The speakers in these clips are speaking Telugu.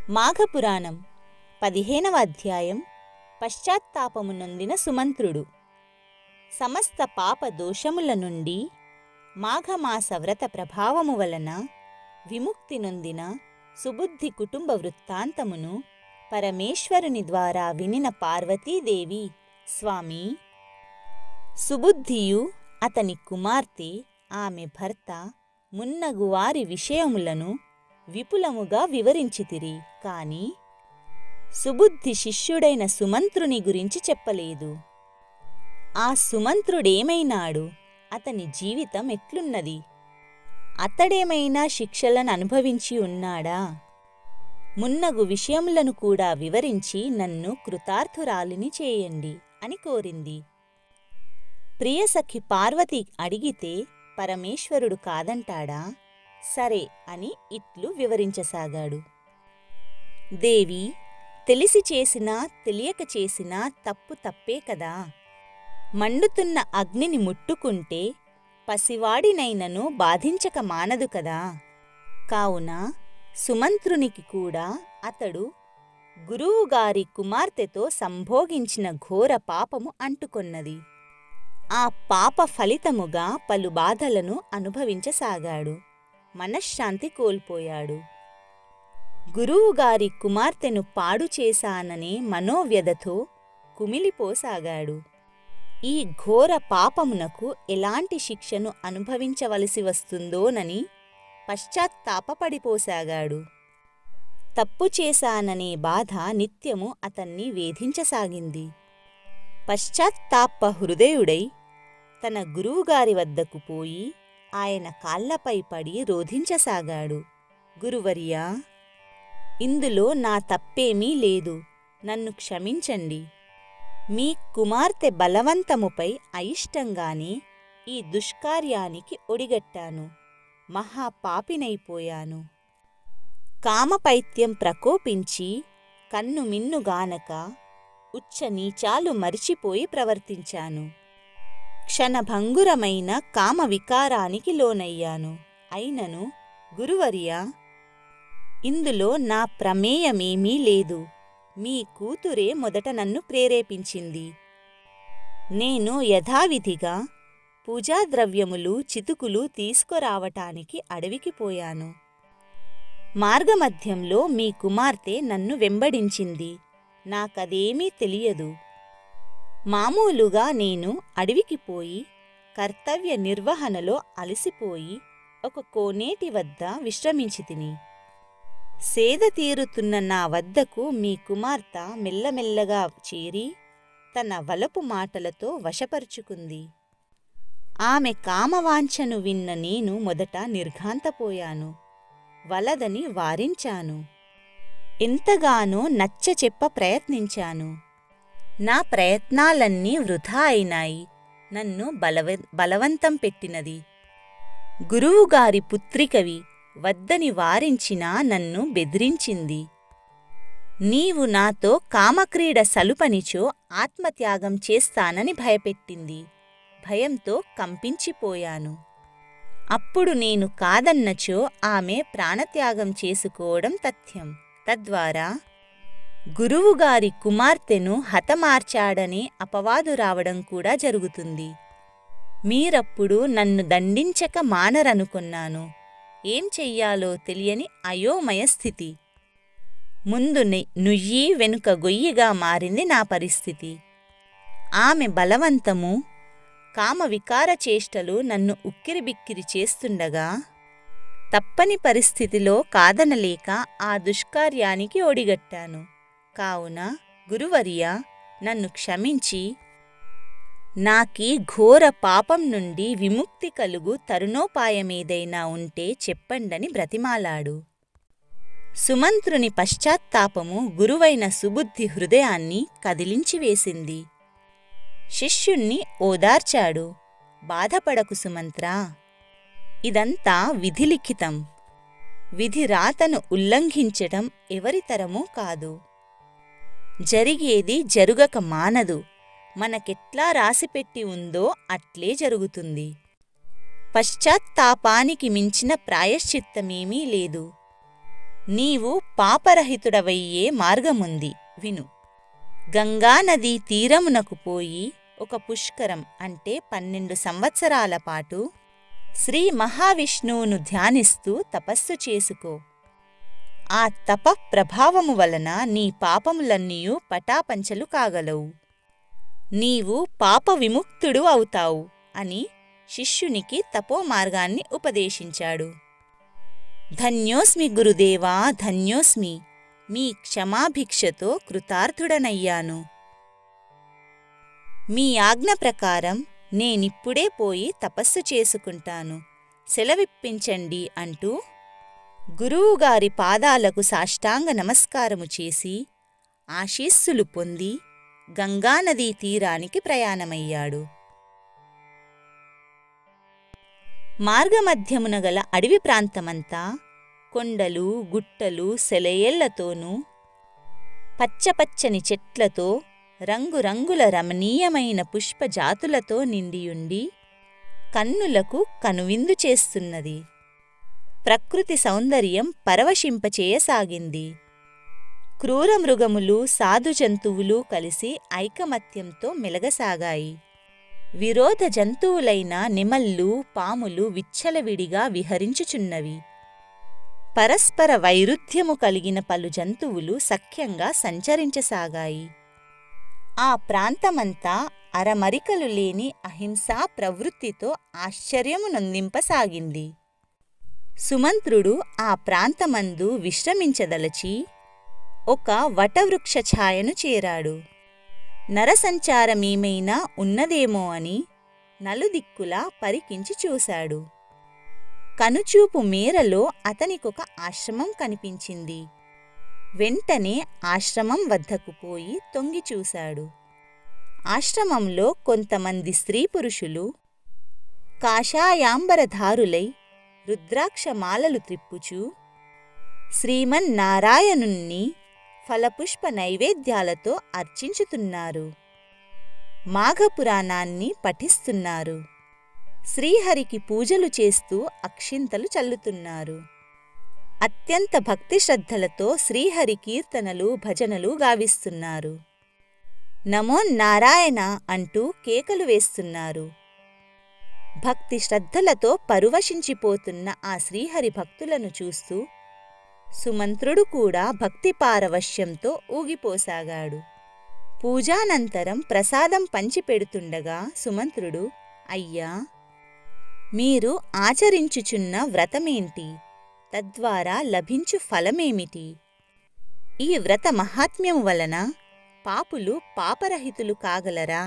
మాఘపురాణం 15వ అధ్యాయం. పశ్చాత్తాపము నొందిన సుమంత్రుడు. సమస్త పాప దోషముల నుండి మాఘమాస వ్రత ప్రభావము వలన విముక్తి నొందిన సుబుద్ధి కుటుంబ వృత్తాంతమును పరమేశ్వరుని ద్వారా వినిన పార్వతీదేవి, స్వామీ, సుబుద్ధియు అతని కుమార్తె ఆమె భర్త మున్నగువారి విషయములను విపులముగా వివరించితిరి. కాని సుబుద్ధి శిష్యుడైన సుమంత్రుని గురించి చెప్పలేదు. ఆ సుమంత్రుడేమైనాడు? అతని జీవితం ఎట్లున్నది? అతడేమైనా శిక్షలను అనుభవించి ఉన్నాడా? మున్నగు విషయములను కూడా వివరించి నన్ను కృతార్థురాలిని చేయండి అని కోరింది. ప్రియసఖి పార్వతి అడిగితే పరమేశ్వరుడు కాదంటాడా? సరే అని ఇట్లు వివరించసాగాడు. దేవి, తెలిసి చేసినా తెలియక చేసినా తప్పు తప్పే కదా. మండుతున్న అగ్నిని ముట్టుకుంటే పసివాడినైనను బాధించక మానదు కదా. కావున సుమంత్రునికి కూడా అతడు గురువుగారి కుమార్తెతో సంభోగించిన ఘోర పాపము అంటుకొన్నది. ఆ పాప ఫలితముగా పలు బాధలను అనుభవించసాగాడు. మనశ్శాంతి కోల్పోయాడు. గురువుగారి కుమార్తెను పాడు చేశాననే మనోవ్యధతో కుమిలిపోసాగాడు. ఈ ఘోర పాపమునకు ఎలాంటి శిక్షను అనుభవించవలసి వస్తుందోనని పశ్చాత్తాపపడిపోసాగాడు. తప్పు చేశాననే బాధ నిత్యము అతన్ని వేధించసాగింది. పశ్చాత్తాప హృదయుడై తన గురువుగారి వద్దకు పోయి ఆయన కాళ్లపై పడి రోధించసాగాడు. గురువర్యా, ఇందులో నా తప్పేమీ లేదు, నన్ను క్షమించండి. మీ కుమార్తె బలవంతముపై అయిష్టంగానే ఈ దుష్కార్యానికి ఒడిగట్టాను. మహాపాపినైపోయాను. కామపైత్యం ప్రకోపించి కన్ను మిన్నుగానక ఉచ్చ నీచాలు మరిచిపోయి ప్రవర్తించాను. క్షణభంగురమైన కామ వికారానికి లోనయ్యాను. అయినను గురువర్యా, ఇందులో నా ప్రమేయమేమీ లేదు. మీ కూతురే మొదట నన్ను ప్రేరేపించింది. నేను యథావిధిగా పూజాద్రవ్యములు చితుకులు తీసుకురావటానికి అడవికి పోయాను. మార్గమధ్యంలో మీ కుమార్తె నన్ను వెంబడించింది. నాకదేమీ తెలియదు. మామూలుగా నేను అడవికి పోయి కర్తవ్య నిర్వహణలో అలసిపోయి ఒక కోనేటి వద్ద విశ్రమించితిని. సేద తీరుతున్న నా వద్దకు మీ కుమార్తె మెల్లమెల్లగా చేరి తన వలపు మాటలతో వశపరుచుకుంది. ఆమె కామవాంఛను విన్న నేను మొదట నిర్ఘాంతపోయాను. వలదని వారించాను. ఎంతగానో నచ్చచెప్ప ప్రయత్నించాను. నా ప్రయత్నాలన్నీ వృధా అయినాయి. నన్ను బలవంతం పెట్టినది. గురువుగారి పుత్రికవి వద్దని వారించినా నన్ను బెదిరించింది. నీవు నాతో కామక్రీడ సలుపనిచో ఆత్మత్యాగం చేస్తానని భయపెట్టింది. భయంతో కంపించిపోయాను. అప్పుడు నేను కాదన్నచో ఆమె ప్రాణత్యాగం చేసుకోవడం తథ్యం. తద్వారా గురువుగారి కుమార్తెను హతమార్చాడనే అపవాదు రావడం కూడా జరుగుతుంది. మీరప్పుడు నన్ను దండించక మానరనుకున్నాను. ఏం చెయ్యాలో తెలియని అయోమయ స్థితి. ముందు నుయ్యి వెనుక గొయ్యిగా మారింది నా పరిస్థితి. ఆమె బలవంతము, కామవికార చేష్టలు నన్ను ఉక్కిరిబిక్కిరి చేస్తుండగా తప్పని పరిస్థితిలో కాదనలేక ఆ దుష్కార్యానికి ఒడిగట్టాను. కావున గురువర్యా, నన్ను క్షమించి నాకీ ఘోర పాపం నుండి విముక్తి కలుగు తరుణోపాయమేదైనా ఉంటే చెప్పండని బ్రతిమాలాడు. సుమంత్రుని పశ్చాత్తాపము గురువైన సుబుద్ధి హృదయాన్ని కదిలించివేసింది. శిష్యుణ్ణి ఓదార్చాడు. బాధపడకు సుమంత్రా, ఇదంతా విధిలిఖితం. విధి రాతను ఉల్లంఘించటం ఎవరితరమూ కాదు. జరిగేది జరుగక మానదు. మనకెట్లా రాసిపెట్టి ఉందో అట్లే జరుగుతుంది. పశ్చాత్తాపానికి మించిన ప్రాయశ్చిత్తమేమీ లేదు. నీవు పాపరహితుడవయ్యే మార్గముంది విను. గంగానదీ తీరమునకు పోయి ఒక పుష్కరం అంటే 12 సంవత్సరాల పాటు శ్రీ మహావిష్ణువును ధ్యానిస్తూ తపస్సు చేసుకో. ఆ తప ప్రభావము వలన నీ పాపములన్నీయూ పటాపంచలు కాగలవు. నీవు పాప విముక్తుడు అవుతావు అని శిష్యునికి తపోమార్గాన్ని ఉపదేశించాడు. ధన్యోస్మి గురుదేవా, ధన్యోస్మి. మీ క్షమాభిక్షతో కృతార్థుడనయ్యాను. మీ ఆజ్ఞ ప్రకారం నేనిప్పుడే పోయి తపస్సు చేసుకుంటాను, సెలవిప్పించండి అంటూ గురువుగారి పాదాలకు సాష్టాంగ నమస్కారము చేసి ఆశీస్సులు పొంది గంగానదీ తీరానికి ప్రయాణమయ్యాడు. మార్గమధ్యమున గల అడవి ప్రాంతమంతా కొండలు, గుట్టలు, సెలయేళ్లతోనూ పచ్చపచ్చని చెట్లతో, రంగురంగుల రమణీయమైన పుష్పజాతులతో నిండియుండి కన్నులకు కనువిందు చేస్తున్నది. ప్రకృతి సౌందర్యం పరవశింపచేయసాగింది. క్రూర మృగములు, సాధు జంతువులు కలిసి ఐకమత్యంతో మెలగసాగాయి. విరోధ జంతువులైన నెమళ్ళు, పాములు విచ్చలవిడిగా విహరించుచున్నవి. పరస్పర వైరుధ్యము కలిగిన పలు జంతువులు సఖ్యంగా సంచరించసాగాయి. ఆ ప్రాంతమంతా అరమరికలు లేని అహింసా ప్రవృత్తితో ఆశ్చర్యము నొందింపసాగింది. సుమంత్రుడు ఆ ప్రాంతమందు విశ్రమించదలచి ఒక వటవృక్ష ఛాయను చేరాడు. నరసంచారమేమైనా ఉన్నదేమో అని నలుదిక్కులా పరికించి చూశాడు. కనుచూపు మేరలో అతనికొక ఆశ్రమం కనిపించింది. వెంటనే ఆశ్రమం వద్దకు పోయి తొంగి చూశాడు. ఆశ్రమంలో కొంతమంది స్త్రీ పురుషులు కాషాయాంబరధారులై రుద్రాక్షమాలలు త్రిప్పుచూ శ్రీమన్నారాయణుణ్ణి ఫలపుష్ప నైవేద్యాలతో అర్చించుతున్నారు. మాఘపురాణాన్ని పఠిస్తున్నారు. శ్రీహరికి పూజలు చేస్తూ అక్షింతలు చల్లుతున్నారు. అత్యంత భక్తి శ్రద్ధలతో శ్రీహరి కీర్తనలు, భజనలు గావిస్తున్నారు. నమో నారాయణ అంటూ కేకలు వేస్తున్నారు. భక్తి శ్రద్ధలతో పరువశించిపోతున్న ఆ శ్రీహరి భక్తులను చూస్తూ సుమంత్రుడు కూడా భక్తి పారవశ్యంతో ఊగిపోసాగాడు. పూజానంతరం ప్రసాదం పంచిపెడుతుండగా సుమంత్రుడు, అయ్యా, మీరు ఆచరించుచున్న వ్రతమేంటి? తద్వారా లభించు ఫలమేమిటి? ఈ వ్రత మహాత్మ్యము వలన పాపులు పాపరహితులు కాగలరా?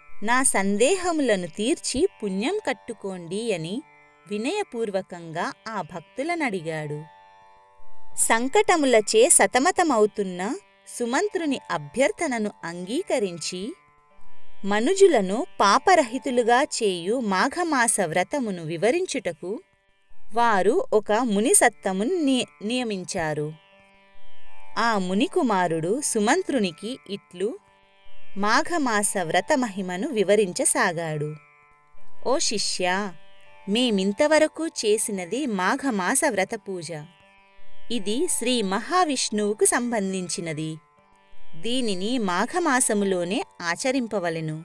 నా సందేహములను తీర్చి పుణ్యం కట్టుకోండి అని వినయపూర్వకంగా ఆ భక్తులనడిగాడు. సంకటములచే సతమతమవుతున్న సుమంత్రుని అభ్యర్థనను అంగీకరించి మనుజులను పాపరహితులుగా చేయు మాఘమాస వ్రతమును వివరించుటకు వారు ఒక మునిసత్తమును నియమించారు. ఆ మునికుమారుడు సుమంత్రునికి ఇట్లు మాఘమాస వ్రత మహిమను వివరించసాగాడు. ఓ శిష్యా, మేమింతవరకు చేసినది మాఘమాస వ్రత పూజ. ఇది శ్రీ మహావిష్ణువుకు సంబంధించినది. దీనిని మాఘమాసములోనే ఆచరింపవలెను.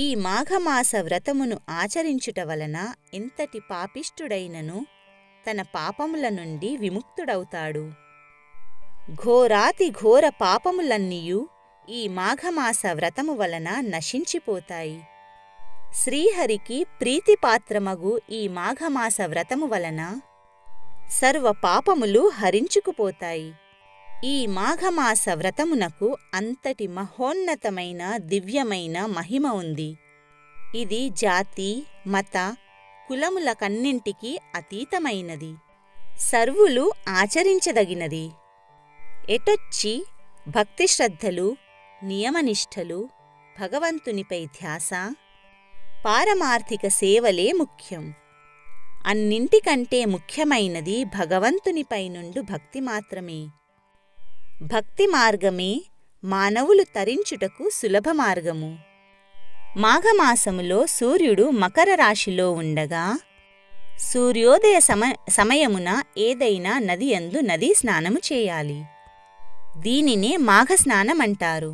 ఈ మాఘమాస వ్రతమును ఆచరించుట వలన ఎంతటి పాపిష్ఠుడైనను తన పాపముల నుండి విముక్తుడవుతాడు. ఘోరాతి ఘోర పాపములన్నీయు ఈ మాఘమాస వ్రతము వలన నశించిపోతాయి. శ్రీహరికి ప్రీతిపాత్రమగు ఈ మాఘమాస వ్రతము వలన సర్వ పాపములు హరించుకుపోతాయి. ఈ మాఘమాస వ్రతమునకు అంతటి మహోన్నతమైన దివ్యమైన మహిమ ఉంది. ఇది జాతి, మత, కులములకన్నింటికీ అతీతమైనది. సర్వులు ఆచరించదగినది. ఎటొచ్చి భక్తి శ్రద్ధలు, నియమనిష్టలు, భగవంతునిపై ధ్యాస, పారమార్థిక సేవలే ముఖ్యం. అన్నింటికంటే ముఖ్యమైనది భగవంతునిపై నుండు భక్తి మాత్రమే. భక్తి మార్గమే మానవులు తరించుటకు సులభ మార్గము. మాఘమాసములో సూర్యుడు మకర రాశిలో ఉండగా సూర్యోదయ సమయమున ఏదైనా నది యందు నదీ స్నానము చేయాలి. దీనినే మాఘస్నానమంటారు.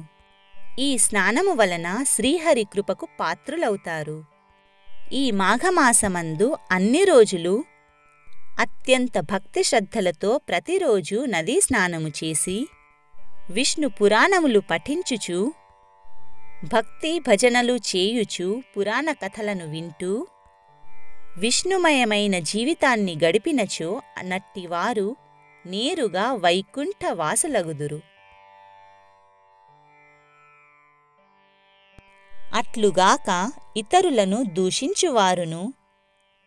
ఈ స్నానము వలన శ్రీహరి కృపకు పాత్రులవుతారు. ఈ మాఘమాసమందు అన్ని రోజులు అత్యంత భక్తి శ్రద్ధలతో ప్రతిరోజు నదీ స్నానము చేసి విష్ణు పురాణములు పఠించుచు భక్తి భజనలు చేయుచు పురాణ కథలను వింటూ విష్ణుమయమైన జీవితాన్ని గడిపినచో నట్టివారు నేరుగా వైకుంఠ వాసులగుదురు. అట్లుగాక ఇతరులను దూషించువారును,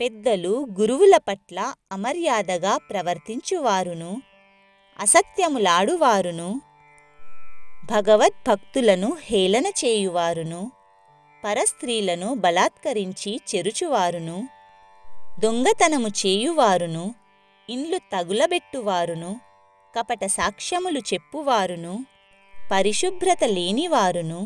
పెద్దలు గురువుల పట్ల అమర్యాదగా ప్రవర్తించువారును, అసత్యములాడువారును, భగవద్భక్తులను హేళన చేయువారును, పరస్త్రీలను బలాత్కరించి చెరుచువారును, దొంగతనము చేయువారును, ఇండ్లు తగులబెట్టువారును, కపట సాక్ష్యములు చెప్పువారును, పరిశుభ్రత లేనివారును,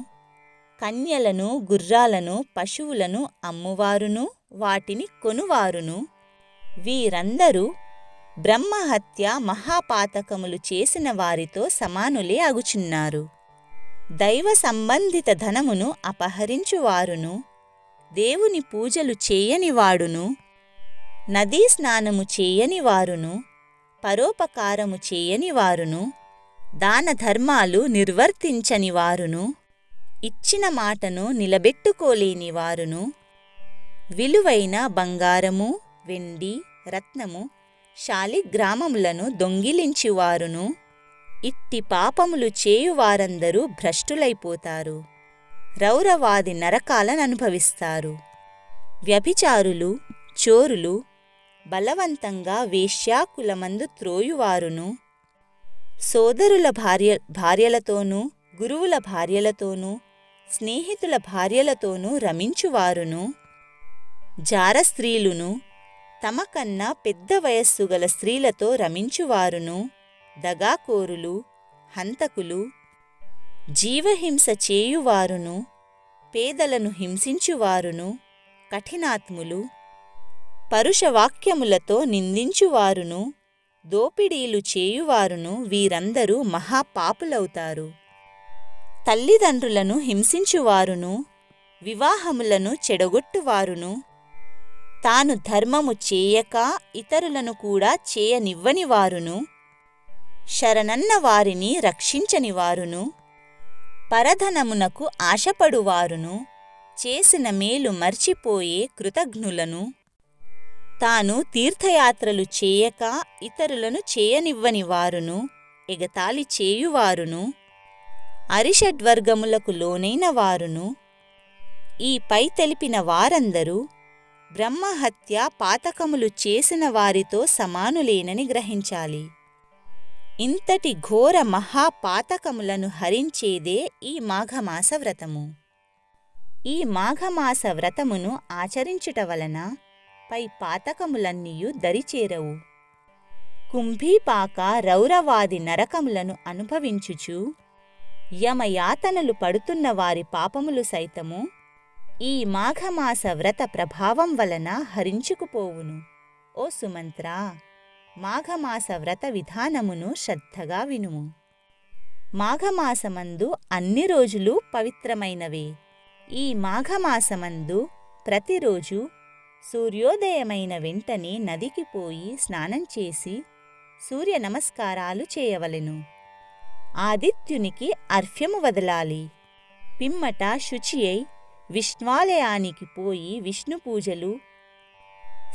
కన్యలను గుర్రాలను పశువులను అమ్మువారును వాటిని కొనువారును, వీరందరూ బ్రహ్మహత్య మహాపాతకములు చేసిన వారితో సమానులే అగుచున్నారు. దైవ సంబంధిత ధనమును అపహరించువారును, దేవుని పూజలు చేయనివాడును, నదీ స్నానము చేయనివారును, పరోపకారము చేయనివారును, దాన ధర్మాలు నిర్వర్తించనివారును, ఇచ్చిన మాటను నిలబెట్టుకోలేనివారును, విలువైన బంగారము వెండి రత్నము శాలిగ్రామములను దొంగిలించువారును, ఇట్టి పాపములు చేయువారందరూ భ్రష్టులైపోతారు, రౌరవాది నరకాలననుభవిస్తారు. వ్యభిచారులు, చోరులు, బలవంతంగా వేశ్యాకులమందు త్రోయువారును, సోదరుల భార్యలతోనూ గురువుల భార్యలతోనూ స్నేహితుల భార్యలతోనూ రమించువారును, జారస్త్రీలును, తమకన్నా పెద్ద వయస్సు గల స్త్రీలతో రమించువారును, దగాకోరులు, హంతకులు, జీవహింస చేయువారును, పేదలను హింసించువారును, కఠినాత్ములు, పరుషవాక్యములతో నిందించువారును, దోపిడీలు చేయువారును వీరందరూ మహాపాపులవుతారు. తల్లిదండ్రులను హింసించువారును, వివాహములను చెడగొట్టువారును, తాను ధర్మము చేయక ఇతరులను కూడా చేయనివ్వనివారును, శరణన్న వారిని రక్షించనివారును, పరధనమునకు ఆశపడువారును, చేసిన మేలు మర్చిపోయే కృతఘ్నులను, తాను తీర్థయాత్రలు చేయక ఇతరులను చేయనివ్వనివారును, ఎగతాళి చేయువారును, అరిషడ్వర్గములకు లోనైన వారును, ఈ పై తెలిపిన వారందరూ బ్రహ్మహత్య పాతకములు చేసిన వారితో సమానులేనని గ్రహించాలి. ఇంతటి ఘోర మహాపాతకములను హరించేదే ఈ మాఘమాస వ్రతము. ఈ మాఘమాస వ్రతమును ఆచరించుట వలన పై పాతకములన్నీయు దరిచేరవు. కుంభీపాక రౌరవాది నరకములను అనుభవించుచు యమయాతనలు పడుతున్న వారి పాపములు సైతము ఈ మాఘమాస వ్రత ప్రభావం వలన హరించుకుపోవును. ఓ సుమంత్రా, మాఘమాస వ్రత విధానమును శ్రద్ధగా వినుము. మాఘమాసమందు అన్ని రోజులు పవిత్రమైనవే. ఈ మాఘమాసమందు ప్రతిరోజు సూర్యోదయమైన వెంటనే నదికి పోయి స్నానం చేసి సూర్య నమస్కారాలు చేయవలెను. ఆదిత్యునికి అర్ఘ్యము వదలాలి. పిమ్మట శుచి అయి విష్ణాలయానికి పోయి విష్ణు పూజలు,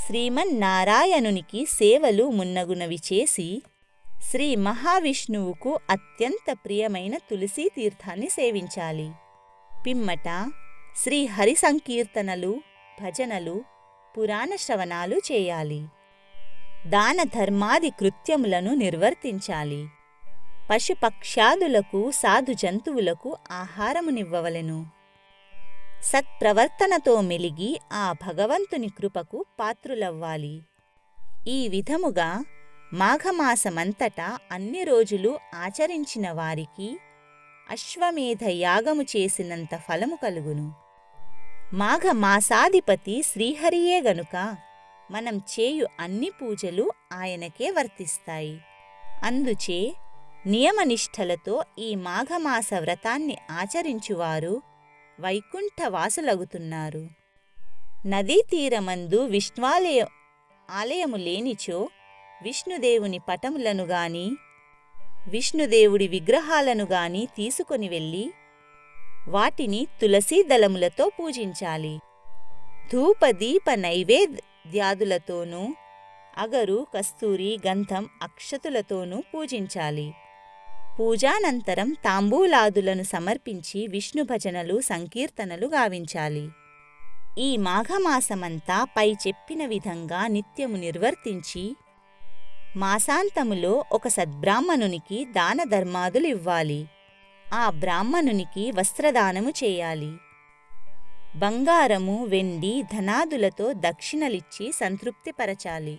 శ్రీమన్నారాయణునికి సేవలు మున్నగునవి చేసి శ్రీ మహావిష్ణువుకు అత్యంత ప్రియమైన తులసీ తీర్థాన్ని సేవించాలి. పిమ్మట శ్రీ హరి సంకీర్తనలు, భజనలు, పురాణ శ్రవణాలు చేయాలి. దాన ధర్మాది కృత్యములను నిర్వర్తించాలి. పశుపక్ష్యాదులకు సాధు జంతువులకు ఆహారమునివ్వవలెను. సత్ప్రవర్తనతో మెలిగి ఆ భగవంతుని కృపకు పాత్రులవ్వాలి. ఈ విధముగా మాఘమాసమంతటా అన్ని రోజులు ఆచరించిన వారికి అశ్వమేధ యాగము చేసినంత ఫలము కలుగును. మాఘమాసాధిపతి శ్రీహరియే గనుక మనం చేయు అన్ని పూజలు ఆయనకే వర్తిస్తాయి. అందుచే నియమనిష్టలతో ఈ మాఘమాస వ్రతాన్ని ఆచరించువారు వైకుంఠవాసులగుతున్నారు. నదీ తీరమందు ఆలయము లేనిచో విష్ణుదేవుని పటములను గాని విష్ణుదేవుడి విగ్రహాలను గాని తీసుకొని వెళ్ళి వాటిని తులసీ దళములతో పూజించాలి. ధూపదీప నైవేద్యాదులతోనూ అగరు, కస్తూరి, గంధం, అక్షతులతోనూ పూజించాలి. పూజానంతరం తాంబూలాదులను సమర్పించి విష్ణు భజనలు, సంకీర్తనలు గావించాలి. ఈ మాఘమాసమంతా పై చెప్పిన విధంగా నిత్యము నిర్వర్తించి మాసాంతములో ఒక సద్బ్రాహ్మణునికి దాన ధర్మాదులు ఇవ్వాలి. ఆ బ్రాహ్మణునికి వస్త్రదానము చేయాలి. బంగారము, వెండి, ధనాదులతో దక్షిణలిచ్చి సంతృప్తిపరచాలి.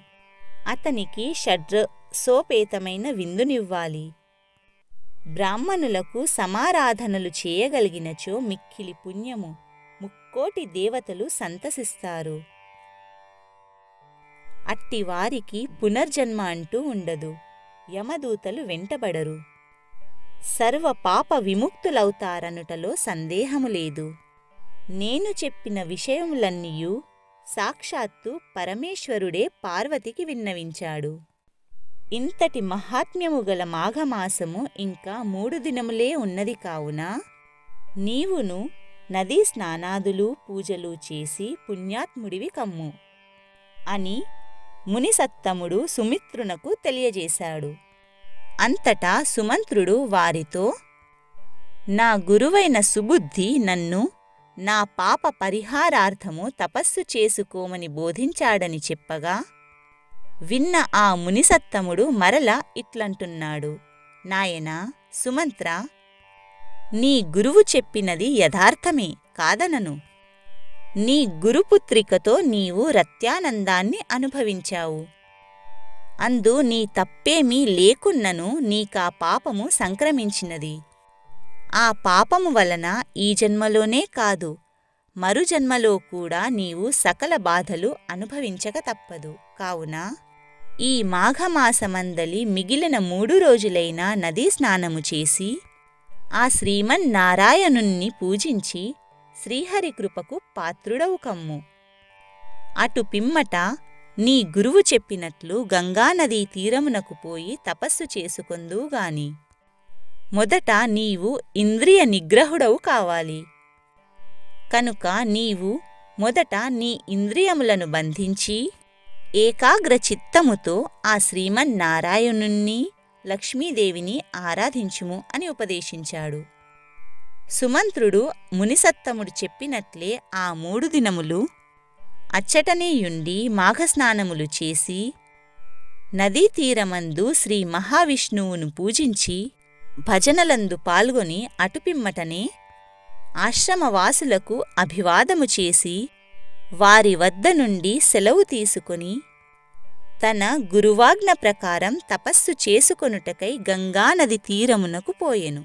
అతనికి షడ్రసోపేతమైన విందునివ్వాలి. బ్రాహ్మణులకు సమారాధనలు చేయగలిగినచో మిక్కిలి పుణ్యము, 3,000,000 దేవతలు సంతసిస్తారు. అట్టివారికి పునర్జన్మ అంటూ ఉండదు. యమదూతలు వెంటబడరు. సర్వ పాప విముక్తులవుతారనుటలో సందేహము లేదు. నేను చెప్పిన విషయములన్నీయు సాక్షాత్తు పరమేశ్వరుడే పార్వతికి విన్నవించాడు. ఇంతటి మహాత్మ్యము గల మాఘమాసము ఇంకా 3 దినములే ఉన్నది కావున నీవును నదీ స్నానాదులు, పూజలు చేసి పుణ్యాత్ముడివి కమ్ము అని మునిసత్తముడు సుమిత్రునకు తెలియజేశాడు. అంతటా సుమంత్రుడు వారితో, నా గురువైన సుబుద్ధి నన్ను నా పాప పరిహారార్థము తపస్సు చేసుకోమని బోధించాడని చెప్పగా విన్న ఆ మునిసత్తముడు మరల ఇట్లంటున్నాడు, నాయనా సుమంత్ర, నీ గురువు చెప్పినది యథార్థమే కాదనను. నీ గురుపుత్రికతో నీవు రత్యానందాన్ని అనుభవించావు. అందు నీ తప్పేమీ లేకున్నను నీకా పాపము సంక్రమించినది. ఆ పాపము వలన ఈ జన్మలోనే కాదు మరు జన్మలో కూడా నీవు సకల బాధలు అనుభవించక తప్పదు. కావున ఈ మాఘమాసమందలి మిగిలిన 3 రోజులైనా నదీ స్నానము చేసి ఆ శ్రీమన్నారాయణుణ్ణి పూజించి శ్రీహరి కృపకు పాత్రుడవు కమ్ము. అటు పిమ్మట నీ గురువు చెప్పినట్లు గంగానదీ తీరమునకు పోయి తపస్సు చేసుకొందువుగాని మొదట నీవు ఇంద్రియ నిగ్రహుడవు కావాలి. కనుక నీవు మొదట నీ ఇంద్రియములను బంధించి ఏకాగ్ర చిత్తముతో ఆ శ్రీమన్నారాయణుణ్ణి, లక్ష్మీదేవిని ఆరాధించుము అని ఉపదేశించాడు. సుమంత్రుడు మునిసత్తముడు చెప్పినట్లే ఆ 3 దినములు అచ్చటనేయుండి మాఘస్నానములు చేసి నదీ తీరమందు శ్రీ మహావిష్ణువును పూజించి భజనలందు పాల్గొని అటుపిమ్మటనే ఆశ్రమవాసులకు అభివాదము చేసి వారి వద్ద నుండి సెలవు తీసుకొని తన గురువాజ్ఞ ప్రకారం తపస్సు చేసుకొనుటకై గంగానది తీరమునకు పోయెను.